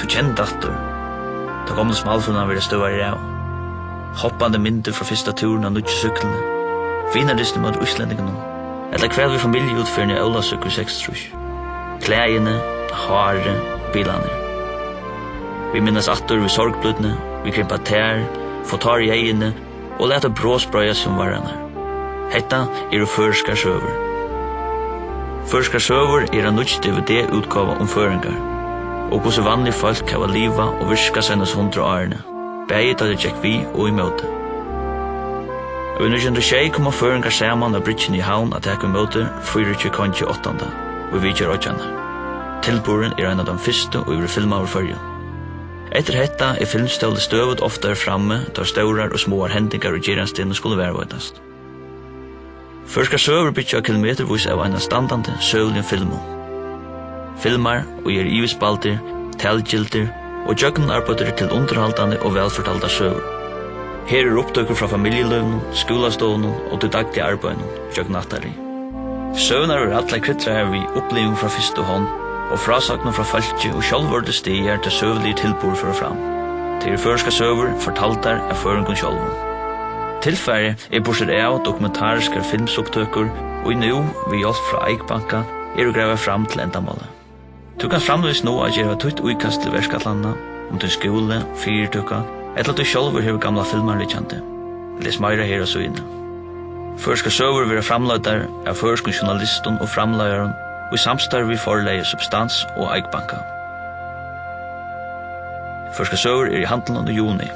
så kjent aftur. Da kom det smalfunna ved det støvare av. Hoppande mynter fra fyrsta turen av nutje syklene. Fina listen mot uslendingene. Eller kväll vi familjeutførende i Ola sykkel 6 Klægene, hare, bilane. Vi minnes atter vi sorgblodne, vi krympa tær, få tar i egene, og leta bråsprøya som varane. Hetta førskar søver. Førskar søver en nutje DVD-utgave om føringar, og hvordan vanlige folk hava liva og virka sennes 100 årene. Begge da det gikk vi og i møte. Og i 1906 kom føringar saman av bridgen i havn at jeg kom møte 24.8. og vi gjør åtjane. Tilboren en av de første og vi filma over førjen. Etter hetta filmstøvlet støvet oftere framme da staurar og småar hendingar og gjeranstene skulle være vøydast. Førskar søver bytja kilometervis av en standande søvlig filmum. Filmar og ivisbaldir, talgildir og jøgnen arbeider til underhaldande og velfortalda søver. Her opptøkker fra familjeløvnen, skolastovnen og til daglige arbeidene, jøgnen attari. Søvnar alle krytrar vi oppleving fra fyrste hånd, og frasakna fra falki og sjálvvörde stiger til søvlige tilbord for fram. Til førska søver fortaltar av føringun sjálvun. Tilfæri bortsett av dokumentariske filmsuktøkur, og nu, ved hjelp fra Eikbanka, greva fram til endamålet. Du kan framvis nå at gjøre tutt uikast til verskatlanda, om til skole, fyrtøkka, eller at du sjálfur hever gamla filmar likjande. Les meira her og så inne. Førska søver vil framløydar av førskun journalisten og framløyaren, og i samstarv vi forleie Substans og Eikbanka. Førska søver i handelen under juni.